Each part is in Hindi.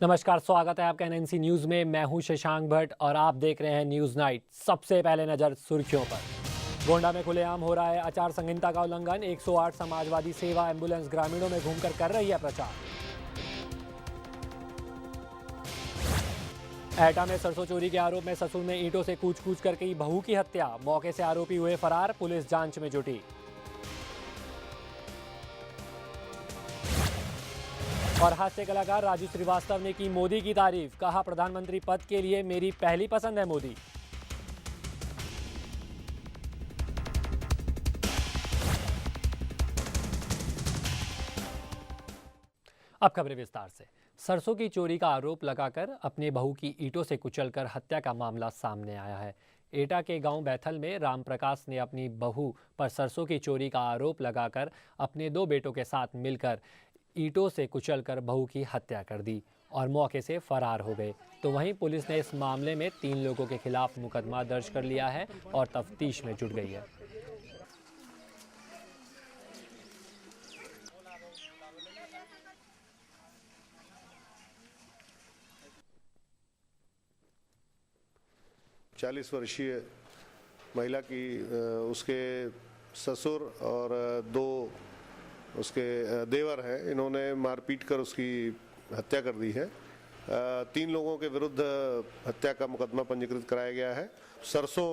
नमस्कार, स्वागत है आपका एनएनसी न्यूज में। मैं हूं शशांक भट्ट और आप देख रहे हैं न्यूज नाइट। सबसे पहले नजर सुर्खियों पर। गोंडा में खुलेआम हो रहा है आचार संहिता का उल्लंघन। 108 समाजवादी सेवा एम्बुलेंस ग्रामीणों में घूमकर कर रही है प्रचार। एटा में सरसों चोरी के आरोप में ससुर ने ईंटों से कूच कर की बहू की हत्या। मौके से आरोपी हुए फरार, पुलिस जांच में जुटी। और हास्य कलाकार राजू श्रीवास्तव ने की मोदी की तारीफ। कहा, प्रधानमंत्री पद के लिए मेरी पहली पसंद है मोदी। अब खबरें विस्तार से। सरसों की चोरी का आरोप लगाकर अपने बहू की ईंटों से कुचलकर हत्या का मामला सामने आया है। एटा के गांव बैथल में रामप्रकाश ने अपनी बहू पर सरसों की चोरी का आरोप लगाकर अपने 2 बेटों के साथ मिलकर ईंटों से कुचलकर बहू की हत्या कर दी और मौके से फरार हो गए। तो वहीं पुलिस ने इस मामले में 3 लोगों के खिलाफ मुकदमा दर्ज कर लिया है और तफ्तीश में जुट गई है। चालीस वर्षीय महिला की उसके ससुर और 2 उसके देवर हैं, इन्होंने मारपीट कर उसकी हत्या कर दी है। 3 लोगों के विरुद्ध हत्या का मुकदमा पंजीकृत कराया गया है। सरसों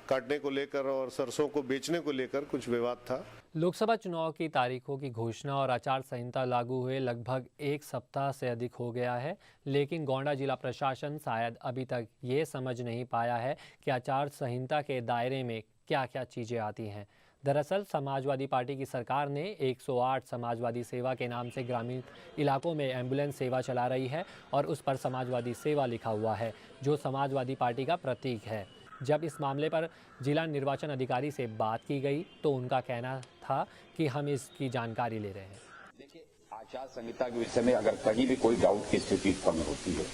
काटने को लेकर और सरसों को बेचने को लेकर कुछ विवाद था। लोकसभा चुनाव की तारीखों की घोषणा और आचार संहिता लागू हुए लगभग 1 सप्ताह से अधिक हो गया है, लेकिन गोंडा जिला प्रशासन शायद अभी तक ये समझ नहीं पाया है कि आचार संहिता के दायरे में क्या क्या चीज़ें आती हैं। दरअसल समाजवादी पार्टी की सरकार ने 108 समाजवादी सेवा के नाम से ग्रामीण इलाकों में एम्बुलेंस सेवा चला रही है और उस पर समाजवादी सेवा लिखा हुआ है, जो समाजवादी पार्टी का प्रतीक है। जब इस मामले पर जिला निर्वाचन अधिकारी से बात की गई तो उनका कहना था कि हम इसकी जानकारी ले रहे हैं। देखिए, आचार संहिता के विषय में अगर कहीं भी कोई डाउट की स्थिति उत्पन्न होती है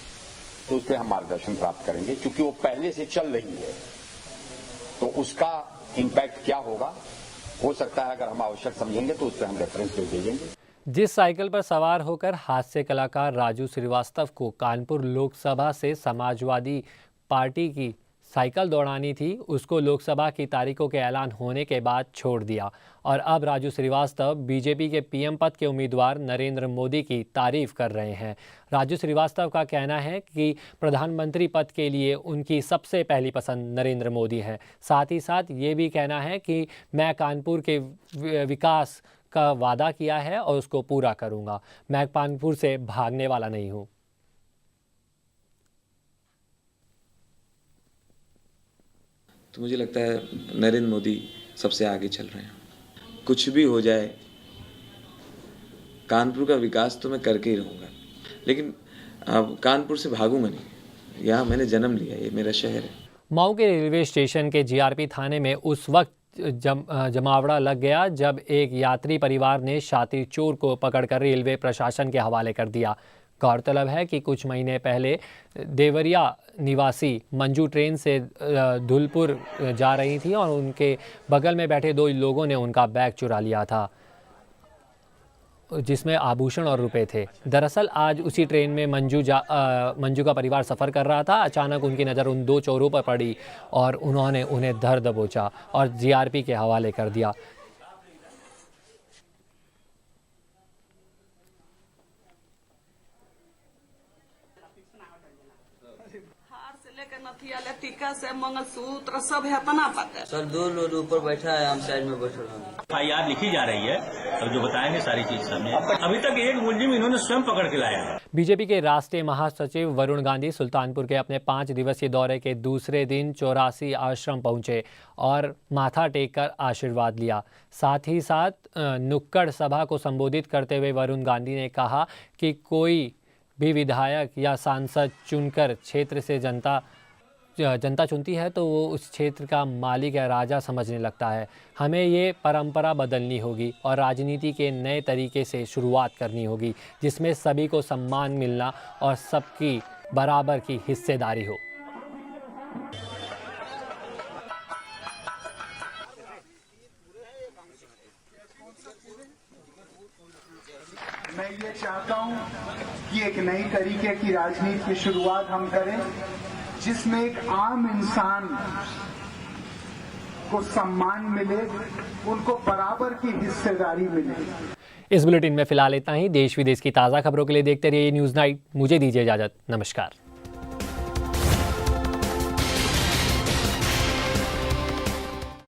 तो उस पर हम मार्गदर्शन प्राप्त करेंगे, क्योंकि वो पहले से चल रही है तो उसका इम्पैक्ट क्या होगा, हो सकता है अगर हम आवश्यक समझेंगे तो उस पर हम रेफरेंस दे देंगे। जिस साइकिल पर सवार होकर हास्य कलाकार राजू श्रीवास्तव को कानपुर लोकसभा से समाजवादी पार्टी की साइकिल दौड़ानी थी, उसको लोकसभा की तारीखों के ऐलान होने के बाद छोड़ दिया और अब राजू श्रीवास्तव बीजेपी के पीएम पद के उम्मीदवार नरेंद्र मोदी की तारीफ कर रहे हैं। राजू श्रीवास्तव का कहना है कि प्रधानमंत्री पद के लिए उनकी सबसे पहली पसंद नरेंद्र मोदी है। साथ ही साथ ये भी कहना है कि मैं कानपुर के विकास का वादा किया है और उसको पूरा करूँगा। मैं कानपुर से भागने वाला नहीं हूँ। तो मुझे लगता है नरेंद्र मोदी सबसे आगे चल रहे हैं। कुछ भी हो जाए, कानपुर का विकास तो मैं करके ही रहूँगा, लेकिन अब कानपुर से भागूंगा नहीं। यहाँ मैंने जन्म लिया, ये मेरा शहर है। मऊ के रेलवे स्टेशन के जीआरपी थाने में उस वक्त जमावड़ा लग गया जब एक यात्री परिवार ने शातिर चोर को पकड़कर रेलवे प्रशासन के हवाले कर दिया। गौरतलब है कि कुछ महीने पहले देवरिया निवासी मंजू ट्रेन से धौलपुर जा रही थी और उनके बगल में बैठे 2 लोगों ने उनका बैग चुरा लिया था, जिसमें आभूषण और रुपए थे। दरअसल आज उसी ट्रेन में मंजू का परिवार सफ़र कर रहा था। अचानक उनकी नज़र उन 2 चोरों पर पड़ी और उन्होंने उन्हें धर दबोचा और जीआरपी के हवाले कर दिया। टीका से मंगलसूत्र सब है तना पता। सर 2 लोग ऊपर बैठा है, हम साइड में बैठे हैं। FIR लिखी जा रही है और जो बताएंगे सारी चीज सामने। अभी तक एक मुलजिम इन्होंने स्वयं पकड़ के लाया है। बीजेपी के राष्ट्रीय महासचिव वरुण गांधी सुल्तानपुर के अपने 5 दिवसीय दौरे के दूसरे दिन 84 आश्रम पहुंचे और माथा टेककर आशीर्वाद लिया। साथ ही साथ नुक्कड़ सभा को संबोधित करते हुए वरुण गांधी ने कहा कि कोई भी विधायक या सांसद चुनकर क्षेत्र से जनता चुनती है तो वो उस क्षेत्र का मालिक या राजा समझने लगता है। हमें ये परंपरा बदलनी होगी और राजनीति के नए तरीके से शुरुआत करनी होगी, जिसमें सभी को सम्मान मिलना और सबकी बराबर की हिस्सेदारी हो। मैं ये चाहता हूं कि एक नई तरीके की राजनीति की शुरुआत हम करें, जिसमें एक आम इंसान को सम्मान मिले, उनको बराबर की हिस्सेदारी मिले। इस बुलेटिन में फिलहाल इतना ही। देश विदेश की ताज़ा खबरों के लिए देखते रहिए न्यूज़ नाइट। मुझे दीजिए इजाज़त। नमस्कार।